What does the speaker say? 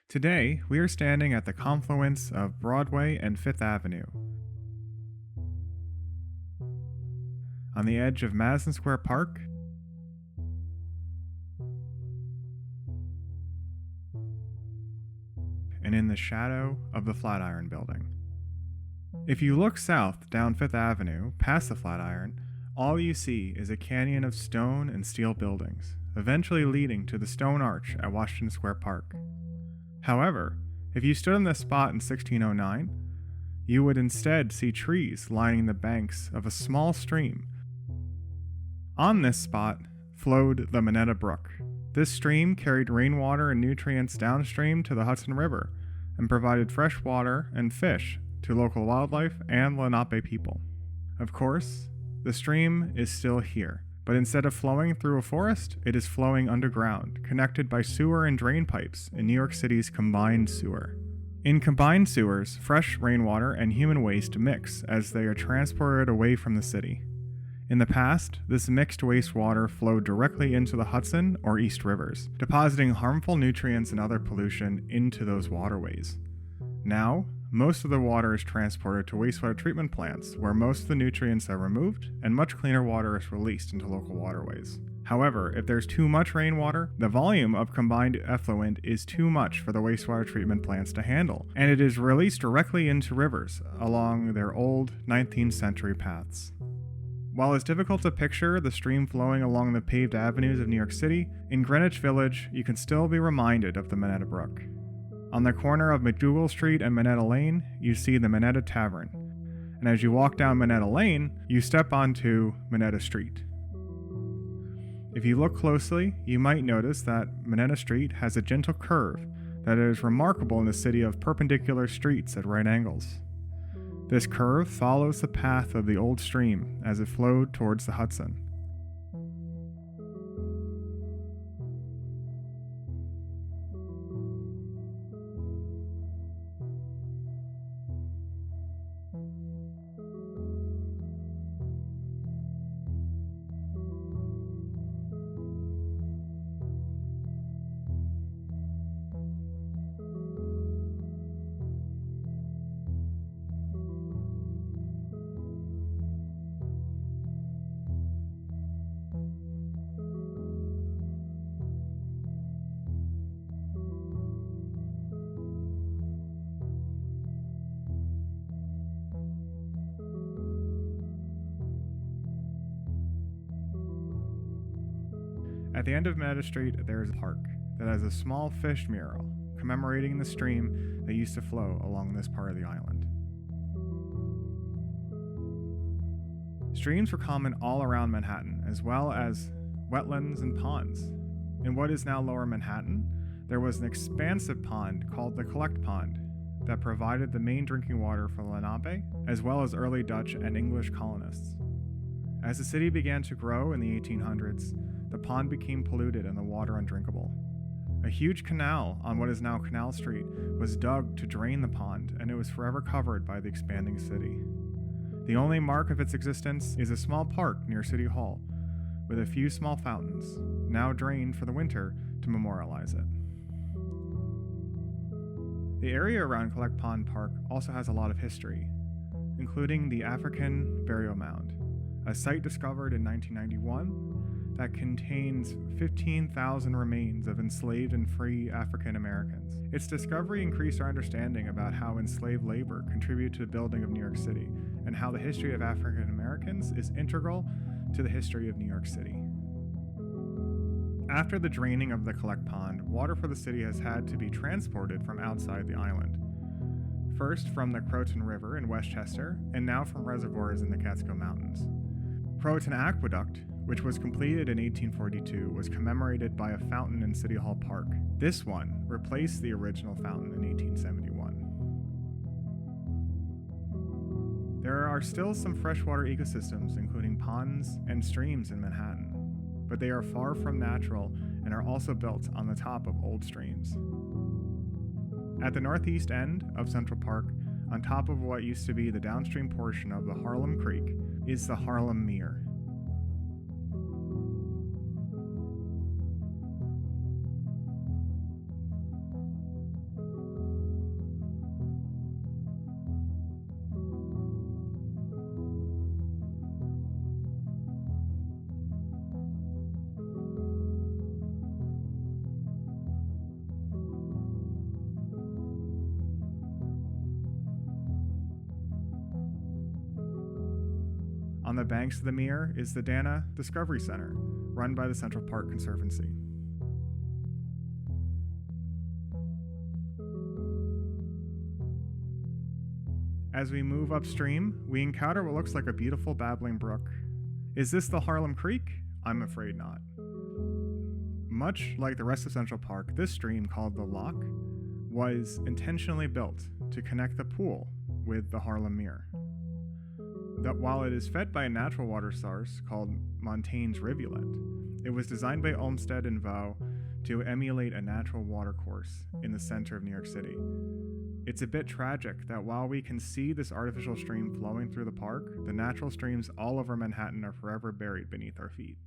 Today, we are standing at the confluence of Broadway and Fifth Avenue, on the edge of Madison Square Park and in the shadow of the Flatiron Building. If you look south down Fifth Avenue, past the Flatiron, all you see is a canyon of stone and steel buildings, eventually leading to the stone arch at Washington Square Park. However, if you stood on this spot in 1609, you would instead see trees lining the banks of a small stream. On this spot flowed the Minetta Brook. This stream carried rainwater and nutrients downstream to the Hudson River and provided fresh water and fish to local wildlife and Lenape people. Of course, the stream is still here, but instead of flowing through a forest, it is flowing underground, connected by sewer and drain pipes in New York City's combined sewer. In combined sewers, fresh rainwater and human waste mix as they are transported away from the city. In the past, this mixed wastewater flowed directly into the Hudson or East Rivers, depositing harmful nutrients and other pollution into those waterways. Now, most of the water is transported to wastewater treatment plants, where most of the nutrients are removed and much cleaner water is released into local waterways. However, if there's too much rainwater, the volume of combined effluent is too much for the wastewater treatment plants to handle, and it is released directly into rivers along their old 19th century paths. While it's difficult to picture the stream flowing along the paved avenues of New York City, in Greenwich Village, you can still be reminded of the Minetta Brook. On the corner of McDougal Street and Minetta Lane, you see the Minetta Tavern. And as you walk down Minetta Lane, you step onto Minetta Street. If you look closely, you might notice that Minetta Street has a gentle curve that is remarkable in the city of perpendicular streets at right angles. This curve follows the path of the old stream as it flowed towards the Hudson. At the end of Minetta Street, there is a park that has a small fish mural commemorating the stream that used to flow along this part of the island. Streams were common all around Manhattan, as well as wetlands and ponds. In what is now Lower Manhattan, there was an expansive pond called the Collect Pond that provided the main drinking water for Lenape, as well as early Dutch and English colonists. As the city began to grow in the 1800s, the pond became polluted and the water undrinkable. A huge canal on what is now Canal Street was dug to drain the pond, and it was forever covered by the expanding city. The only mark of its existence is a small park near City Hall, with a few small fountains, now drained for the winter to memorialize it. The area around Collect Pond Park also has a lot of history, including the African Burial Mound, a site discovered in 1991 that contains 15,000 remains of enslaved and free African Americans. Its discovery increased our understanding about how enslaved labor contributed to the building of New York City, and how the history of African Americans is integral to the history of New York City. After the draining of the Collect Pond, water for the city has had to be transported from outside the island. First from the Croton River in Westchester, and now from reservoirs in the Catskill Mountains. Croton Aqueduct, which was completed in 1842, was commemorated by a fountain in City Hall Park. This one replaced the original fountain in 1871. There are still some freshwater ecosystems, including ponds and streams in Manhattan, but they are far from natural and are also built on the top of old streams. At the northeast end of Central Park, on top of what used to be the downstream portion of the Harlem Creek, is the Harlem Mere. the banks of the Mere is the Dana Discovery Center, run by the Central Park Conservancy. As we move upstream, we encounter what looks like a beautiful babbling brook. Is this the Harlem Creek? I'm afraid not. Much like the rest of Central Park, this stream, called the Loch, was intentionally built to connect the pool with the Harlem Mere. That while it is fed by a natural water source called Montaigne's Rivulet, it was designed by Olmsted and Vaux to emulate a natural watercourse in the center of New York City. It's a bit tragic that while we can see this artificial stream flowing through the park, the natural streams all over Manhattan are forever buried beneath our feet.